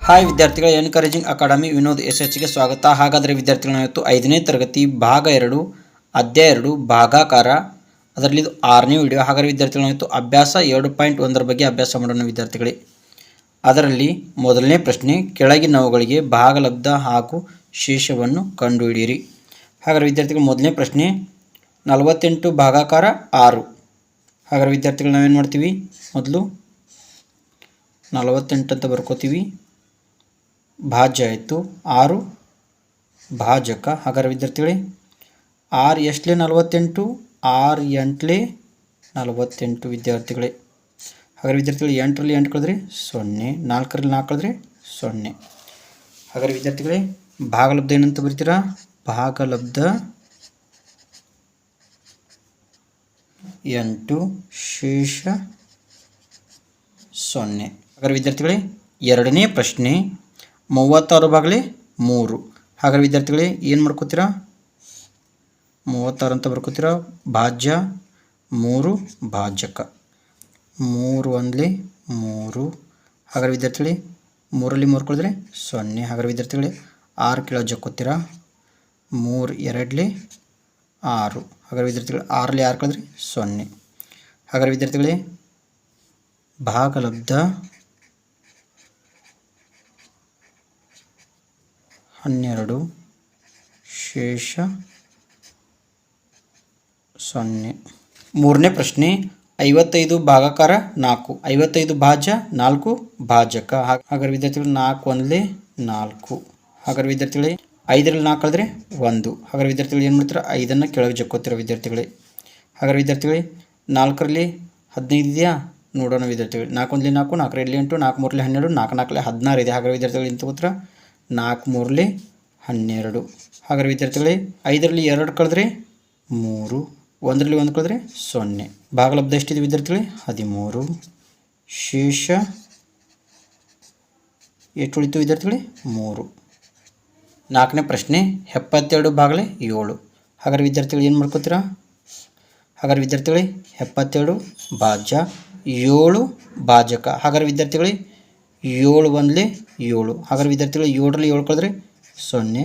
Hi ವಿದ್ಯಾರ್ಥಿಗಳ encouraging academy Vinod SHಗೆ ಸ್ವಾಗತ. ಹಾಗಾದರೆ ವಿದ್ಯಾರ್ಥಿಗಳು ಇವತ್ತು 5ನೇ ತರಗತಿ ಭಾಗ 2 ಅಧ್ಯಾಯ 2 ಭಾಗಾಕಾರ ಅದರಲ್ಲಿ ಇದು 6ನೇ ವಿಡಿಯೋ. ಹಾಗಾದರೆ ವಿದ್ಯಾರ್ಥಿಗಳು ಇವತ್ತು ಅಭ್ಯಾಸ 7.1 ಬಗ್ಗೆ ಅಭ್ಯಾಸ ಮಾಡೋಣ ವಿದ್ಯಾರ್ಥಿಗಳೇ. ಅದರಲ್ಲಿ ಮೊದಲನೇ ಪ್ರಶ್ನೆ, ಕೆಳಗಿನವುಗಳಿಗೆ ಭಾಗಲಬ್ಧ ಹಾಗೂ ಶೇಷವನ್ನು ಕಂಡುಹಿಡಿಯಿರಿ. ಹಾಗಾದರೆ ವಿದ್ಯಾರ್ಥಿಗಳು ಮೊದಲನೇ ಪ್ರಶ್ನೆ 48 ಭಾಗಾಕಾರ 6. ಹಾಗಾದರೆ ವಿದ್ಯಾರ್ಥಿಗಳು ನಾವೇನು ಮಾಡ್ತೀವಿ, ಮೊದಲು 48 ಅಂತ ಬರ್ಕೋತೀವಿ, ಭಾಜ್ಯ ಆಯಿತು 6 ಭಾಜಕ. ಹಾಗಾದರೆ ವಿದ್ಯಾರ್ಥಿಗಳೇ 6 ಎಷ್ಟಲೇ 48, 6 8ಲೇ 48 ವಿದ್ಯಾರ್ಥಿಗಳೇ. ಹಾಗಾದರೆ ವಿದ್ಯಾರ್ಥಿಗಳು 8ರಲ್ಲಿ 8 ಕಳೆದ್ರೆ 0, 4ರಲ್ಲಿ 4 ಕಳೆದ್ರೆ 0. ಹಾಗಾದರೆ ವಿದ್ಯಾರ್ಥಿಗಳೇ ಭಾಗಲಬ್ಧ ಏನಂತ ಬರೀತೀರಾ, ಭಾಗಲಬ್ಧ 8 ಶೇಷ 0. ಹಾಗಾದರೆ ವಿದ್ಯಾರ್ಥಿಗಳೇ ಎರಡನೇ ಪ್ರಶ್ನೆ 36 ಭಾಗಲೇ 3. ಹಾಗಾದರೆ ವಿದ್ಯಾರ್ಥಿಗಳೇ ಏನು ಮಾಡ್ಕೋತೀರಾ, 36 ಅಂತ ಬರ್ಕೋತೀರಾ, ಭಾಜ್ಯ 3 ಭಾಜಕ, 3 1ಲೇ 3. ಹಾಗಾದರೆ ವಿದ್ಯಾರ್ಥಿಗಳೇ 3ರಲ್ಲಿ 3 ಕಳೆದ್ರೆ 0. ಹಾಗಾದರೆ ವಿದ್ಯಾರ್ಥಿಗಳೇ 6 ಕೆಳಗೆ ಜಕ್ಕೋತೀರಾ, 3 2ಲೇ 6. ಹಾಗಾದರೆ ವಿದ್ಯಾರ್ಥಿಗಳು 6ರಲ್ಲಿ 6 ಕಳೆದ್ರೆ 0. ಹಾಗಾದರೆ ವಿದ್ಯಾರ್ಥಿಗಳೇ ಭಾಗಲಬ್ಧ 12 ಶೇಷ 0. ಮೂರನೇ ಪ್ರಶ್ನೆ 55 ಭಾಗಾಕಾರ 4. 55 ಭಾಜ್ಯ 4 ಭಾಜಕ. ಹಾಗಾದರೆ ವಿದ್ಯಾರ್ಥಿಗಳು 4 1ಲೇ 4. ಹಾಗಾದರೆ ವಿದ್ಯಾರ್ಥಿಗಳೇ 5ರಲ್ಲಿ 4 ಕಳೆದ್ರೆ 1. ಹಾಗಾದರೆ ವಿದ್ಯಾರ್ಥಿಗಳು ಏನು ಮಾಡ್ತಾರೆ, 5ಅನ್ನು ಕೆಳಗೆ ಜಕ್ಕೋತೀರ ವಿದ್ಯಾರ್ಥಿಗಳೇ. ಹಾಗಾದರೆ ವಿದ್ಯಾರ್ಥಿಗಳೇ 4ರಲ್ಲಿ 15 ಇದೆಯಾ ನೋಡೋಣ ವಿದ್ಯಾರ್ಥಿಗಳು. 4 1ಲೇ 4, 4 2 8, 4 3ಲೇ 12, 4 4ಲೇ 16 ಇದೆ. ಹಾಗಾದರೆ ವಿದ್ಯಾರ್ಥಿಗಳು ಏನು ತಗೋತೀರ, 4 3ಲೇ 12. ಹಾಗಾದರೆ ವಿದ್ಯಾರ್ಥಿಗಳೇ 5ರಲ್ಲಿ 2 ಕಳೆದ್ರೆ 3, 1ರಲ್ಲಿ 1 ಕಳೆದ್ರೆ 0. ಭಾಗಲಬ್ಧ ಎಷ್ಟಿದೆ ವಿದ್ಯಾರ್ಥಿಗಳೇ, 13 ಶೇಷ ಎಷ್ಟು ಉಳಿತು ವಿದ್ಯಾರ್ಥಿಗಳೇ, 3. ನಾಲ್ಕನೇ ಪ್ರಶ್ನೆ 72 ಭಾಗಲೇ 7. ಹಾಗಾದರೆ ವಿದ್ಯಾರ್ಥಿಗಳು ಏನು ಮಾಡ್ಕೋತೀರಾ, ಹಾಗಾದರೆ ವಿದ್ಯಾರ್ಥಿಗಳೇ 72 ಭಾಜ್ಯ 7 ಭಾಜಕ. ಹಾಗಾದರೆ ವಿದ್ಯಾರ್ಥಿಗಳೇ 7 1ಲೇ 7. ಹಾಗಾದರೆ ವಿದ್ಯಾರ್ಥಿಗಳು 7ರಲ್ಲಿ 7 ಕಳೆದ್ರೆ 0,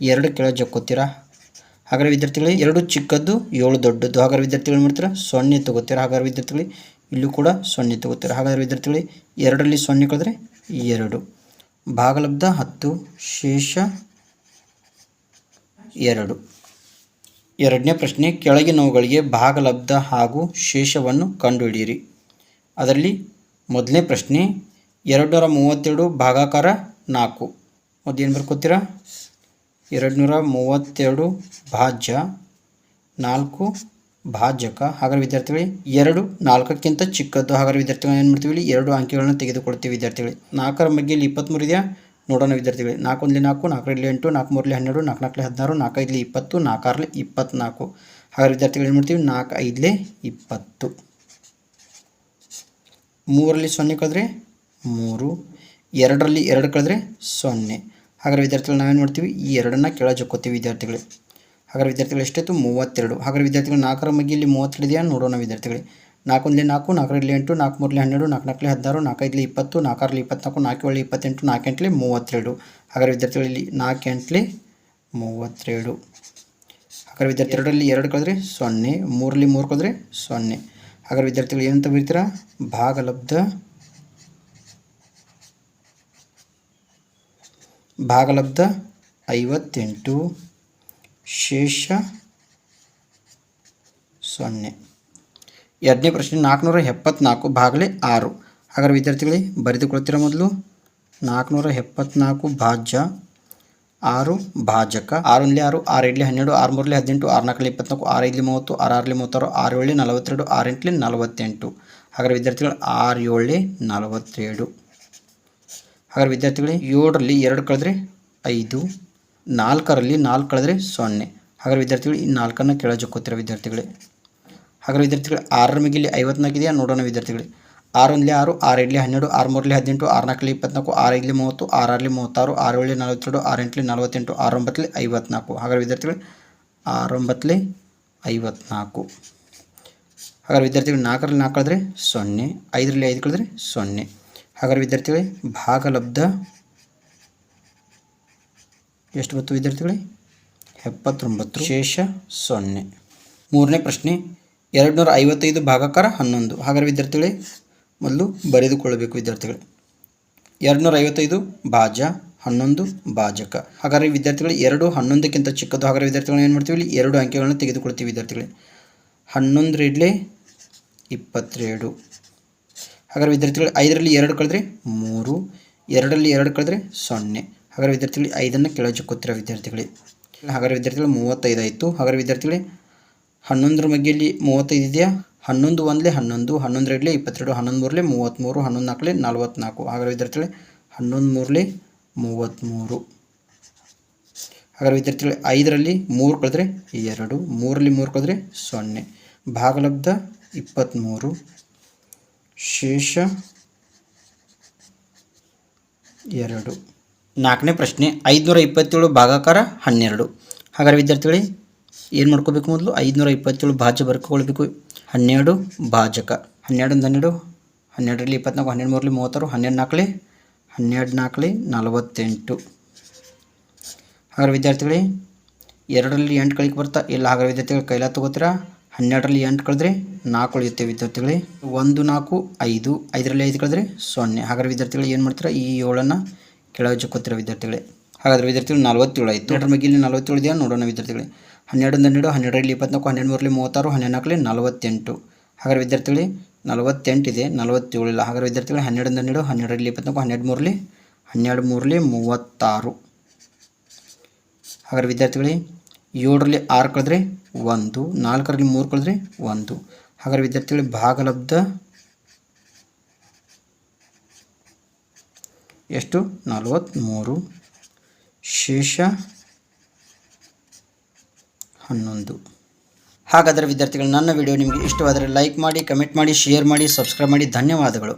2 ಕೆಳಗೆ ಜಕ್ಕೋತೀರಾ. ಹಾಗಾದರೆ ವಿದ್ಯಾರ್ಥಿಗಳೇ 2 ಚಿಕ್ಕದ್ದು 7 ದೊಡ್ಡದ್ದು. ಹಾಗಾದರೆ ವಿದ್ಯಾರ್ಥಿಗಳು ಮಾಡ್ತೀರಾ 0 ತಗೋತೀರಾ. ಹಾಗಾದರೆ ವಿದ್ಯಾರ್ಥಿಗಳೇ ಇಲ್ಲೂ ಕೂಡ 0 ತಗೋತೀರಾ. ಹಾಗಾದರೆ ವಿದ್ಯಾರ್ಥಿಗಳೇ 2ರಲ್ಲಿ 0 ಕಳೆದ್ರೆ 2. ಭಾಗಲಬ್ಧ 10 ಶೇಷ 2. ಎರಡನೇ ಪ್ರಶ್ನೆ ಕೆಳಗಿನವುಗಳಿಗೆ ಭಾಗಲಬ್ಧ ಹಾಗೂ ಶೇಷವನ್ನು ಕಂಡುಹಿಡಿಯಿರಿ. ಅದರಲ್ಲಿ ಮೊದಲನೇ ಪ್ರಶ್ನೆ 232 ಭಾಗಾಕಾರ 4. ಮೊದಲು ಏನು ಬರ್ಕೋತೀರಾ, 232 ಭಾಜ್ಯ 4 ಭಾಜಕ. ಹಾಗಾದರೆ ವಿದ್ಯಾರ್ಥಿಗಳೇ 2 4ಕ್ಕಿಂತ ಚಿಕ್ಕದ್ದು. ಹಾಗಾದರೆ ವಿದ್ಯಾರ್ಥಿಗಳು ಏನು ಮಾಡ್ತೀವಿ, ಇಲ್ಲಿ 2 ಅಂಕಿಗಳನ್ನು ತೆಗೆದುಕೊಳ್ತೀವಿ ವಿದ್ಯಾರ್ಥಿಗಳೇ. 4ರ ಮಧ್ಯೆಯಲ್ಲಿ 23 ಇದೆಯಾ ನೋಡೋಣ ವಿದ್ಯಾರ್ಥಿಗಳೇ. 4 1ಲೇ 4, 4 2ಲೇ 8, 4 3ಲೇ 12, 4 4ಲೇ 16, 4 5ಲೇ 20, 4 6ಲೇ 24. ಹಾಗಾದರೆ ವಿದ್ಯಾರ್ಥಿಗಳು ಏನು ಮಾಡ್ತೀವಿ, 4 5ಲೇ 20. 3ರಲ್ಲಿ 0 ಕಳೆದ್ರೆ 3, 2ರಲ್ಲಿ 2 ಕಳೆದ್ರೆ 0. ಹಾಗಾದರೆ ವಿದ್ಯಾರ್ಥಿಗಳು ನಾವೇನು ಮಾಡ್ತೀವಿ, ಈ 2ಅನ್ನು ಕೆಳಗೆ ಜಕ್ಕೋತೀವಿ ವಿದ್ಯಾರ್ಥಿಗಳೇ. ಹಾಗಾದರೆ ವಿದ್ಯಾರ್ಥಿಗಳು ಎಷ್ಟಾಯಿತು, 32. ಹಾಗಾದರೆ ವಿದ್ಯಾರ್ಥಿಗಳು 4ರ ಮಧ್ಯೆಯಲ್ಲಿ 32 ಇದೆಯಾ ನೋಡೋಣ ವಿದ್ಯಾರ್ಥಿಗಳೇ. 4 1ಲೇ 4, 4 2ಲೇ 8, 4 3ಲೇ 12, 4 4ಲೇ 16, 4 5ಲೇ 20, 4 6ಲೇ 24, 4 7ಲೇ 28, 4 8ಲೇ 32. ಹಾಗಾದರೆ ವಿದ್ಯಾರ್ಥಿಗಳಲ್ಲಿ 4 8ಲೇ 32. ಹಾಗಾದರೆ ವಿದ್ಯಾರ್ಥಿ 2ರಲ್ಲಿ 2 ಕಳೆದ್ರೆ 0, 3ರಲ್ಲಿ 3 ಕಳೆದ್ರೆ 0. ಹಾಗಾದರೆ ವಿದ್ಯಾರ್ಥಿಗಳು ಏನಂತ ಬರೀತೀರಾ, ಭಾಗಲಬ್ಧ 58 ಶೇಷ 0. ಎರಡನೇ ಪ್ರಶ್ನೆ 474 ಭಾಗಲೇ 6. ಹಾಗಾದರೆ ವಿದ್ಯಾರ್ಥಿಗಳೇ ಬರೆದುಕೊಳ್ತೀರಾ, ಮೊದಲು 474 ಭಾಜ್ಯ 6 ಭಾಜಕ. 6 1ಲೇ 6, 6 2ಲೇ 12, 6 3ಲೇ 18, 6 4ಲೇ 24, 6 5ಲೇ 30, 6 6ಲೇ 36, 6 7ಲೇ 42, 6 8ಲೇ 48. ಹಾಗಾದರೆ ವಿದ್ಯಾರ್ಥಿಗಳು 6 7ಲೇ 42. ಹಾಗಾದರೆ ವಿದ್ಯಾರ್ಥಿಗಳೇ 7ರಲ್ಲಿ 2 ಕಳೆದ್ರೆ 5, 4ರಲ್ಲಿ 4 ಕಳೆದ್ರೆ 0. ಹಾಗಾದರೆ ವಿದ್ಯಾರ್ಥಿಗಳು ಈ 4ಅನ್ನು ಕೆಳಗೆ ಜಕ್ಕೋತೀರ ವಿದ್ಯಾರ್ಥಿಗಳೇ. ಹಾಗಾದರೆ ವಿದ್ಯಾರ್ಥಿಗಳು 6ರ ಮಿಗಿಲಿ 54 ಇದೆಯಾ ನೋಡೋಣ ವಿದ್ಯಾರ್ಥಿಗಳೇ. 6 1ಲೇ 6, 6 2ಲೇ 12, 6 3ಲೇ 18, 6 4ಲೇ 24, 6 5ಲೇ 30, 6 6ಲೇ 36, 6 7ಲೇ 42, 6 8ಲೇ 48, 6 9ಲೇ 54. ಹಾಗಾದರೆ ವಿದ್ಯಾರ್ಥಿಗಳು 6 9ಲೇ 54. ಹಾಗಾದರೆ ವಿದ್ಯಾರ್ಥಿಗಳು 4ರಲ್ಲಿ 4 ಕಳೆದ್ರೆ 0, 5ರಲ್ಲಿ 5 ಕಳೆದ್ರೆ 0. ಹಾಗಾದರೆ ವಿದ್ಯಾರ್ಥಿಗಳೇ ಭಾಗಲಬ್ಧ ಎಷ್ಟು ಬತ್ತು ವಿದ್ಯಾರ್ಥಿಗಳೇ 79. ಶೇಷ 0. ಮೂರನೇ ಪ್ರಶ್ನೆ 255 ಭಾಗಾಕಾರ 11. ಹಾಗಾದರೆ ವಿದ್ಯಾರ್ಥಿಗಳೇ ಮೊದಲು ಬರೆದುಕೊಳ್ಳಬೇಕು ವಿದ್ಯಾರ್ಥಿಗಳೇ. 255 ಭಾಜ್ಯ 11 ಭಾಜಕ. ಹಾಗಾದರೆ ವಿದ್ಯಾರ್ಥಿಗಳು 2 11ಕ್ಕಿಂತ ಚಿಕ್ಕದು. ಹಾಗಾದರೆ ವಿದ್ಯಾರ್ಥಿಗಳು ಏನು ಮಾಡ್ತೀವಿ, ಇಲ್ಲಿ 2 ಅಂಕೆಗಳನ್ನು ತೆಗೆದುಕೊಳ್ತೀವಿ ವಿದ್ಯಾರ್ಥಿಗಳೇ. 11 2 22. ಹಾಗಾದರೆ ವಿದ್ಯಾರ್ಥಿಗಳು 5ರಲ್ಲಿ 2 ಕಳೆದ್ರೆ 3, 2ರಲ್ಲಿ 2 ಕಳೆದ್ರೆ 0. ಹಾಗಾದರೆ ವಿದ್ಯಾರ್ಥಿಗಳು 5ಅನ್ನು ಕೆಳಚುಕ್ಕೋತೀರ ವಿದ್ಯಾರ್ಥಿಗಳೇ. ಹಾಗಾದರೆ ವಿದ್ಯಾರ್ಥಿಗಳು 35 ಆಯಿತು. ಹಾಗಾದರೆ ವಿದ್ಯಾರ್ಥಿಗಳೇ 11ರ ಮಧ್ಯೆಯಲ್ಲಿ 35 ಇದೆಯಾ? 11 1 11, 11 2 22, 11 3 33, 11 4 44. ಹಾಗಾದರೆ ವಿದ್ಯಾರ್ಥಿಗಳೇ 11 3 33. ಹಾಗಾದರೆ ವಿದ್ಯಾರ್ಥಿಗಳೇ 5ರಲ್ಲಿ 3 ಕಳೆದ್ರೆ 2, 3ರಲ್ಲಿ 3 ಕಳೆದ್ರೆ 0. ಭಾಗಲಬ್ಧ 23. ಶೇಷ 2. ನಾಲ್ಕನೇ ಪ್ರಶ್ನೆ 527 ಭಾಗಾಕಾರ 12. ಹಾಗಾದರೆ ವಿದ್ಯಾರ್ಥಿಗಳೇ ಏನು ಮಾಡ್ಕೋಬೇಕು, ಮೊದಲು 527 ಭಾಜ್ಯ ಬರ್ಕೊಳ್ಬೇಕು. 12 ಭಾಜಕ. 12 12, 12ರಲ್ಲಿ 24, 12 3 36, 12 4 48. ಹಾಗಾದರೆ ವಿದ್ಯಾರ್ಥಿಗಳೇ 2ರಲ್ಲಿ 8 ಕಳಿಕೆ ಬರ್ತಾ ಇಲ್ಲ. ಹಾಗಾದರೆ ವಿದ್ಯಾರ್ಥಿಗಳು ಕೈಲ ತಗೋತೀರಾ. 12ರಲ್ಲಿ 8 ಕಳೆದ್ರೆ 4 ಉಳಿಯುತ್ತೆ ವಿದ್ಯಾರ್ಥಿಗಳೇ. 1 4 5, 5ರಲ್ಲಿ 5 ಕಳೆದ್ರೆ 0. ಹಾಗಾದರೆ ವಿದ್ಯಾರ್ಥಿಗಳು ಏನು ಮಾಡ್ತೀರಾ, ಈ 7ಅನ್ನು ಕೆಳಚುಕ್ಕೋತೀರ ವಿದ್ಯಾರ್ಥಿಗಳೇ. ಹಾಗಾದರೆ ವಿದ್ಯಾರ್ಥಿಗಳು 47 ಆಯಿತು. 2ರ ಮಗಿಲಿ 47 ಇದೆಯಾ ನೋಡೋಣ ವಿದ್ಯಾರ್ಥಿಗಳೇ. 12 12, 12ರಲ್ಲಿ 24, 12 3 36, 14 48. ಹಾಗಾದರೆ ವಿದ್ಯಾರ್ಥಿಗಳೇ 48 ಇದೆ, 47 ಇಲ್ಲ. ಹಾಗಾದರೆ ವಿದ್ಯಾರ್ಥಿಗಳೇ 12 12, 12ರಲ್ಲಿ 24, 12 3 36. ಹಾಗಾದರೆ ವಿದ್ಯಾರ್ಥಿಗಳೇ 7ರಲ್ಲಿ 6 ಕಳೆದ್ರೆ 1, 4ರಲ್ಲಿ 3 ಕಳೆದ್ರೆ 1. ಹಾಗಾದರೆ ವಿದ್ಯಾರ್ಥಿಗಳೇ ಭಾಗಲಬ್ಧ ಎಷ್ಟು? 43. ಶೇಷ 11. ಹಾಗಾದರೆ ವಿದ್ಯಾರ್ಥಿಗಳು ನನ್ನ ವಿಡಿಯೋ ನಿಮಗೆ ಇಷ್ಟವಾದರೆ ಲೈಕ್ ಮಾಡಿ, ಕಮೆಂಟ್ ಮಾಡಿ, ಶೇರ್ ಮಾಡಿ, ಸಬ್ಸ್ಕ್ರೈಬ್ ಮಾಡಿ. ಧನ್ಯವಾದಗಳು.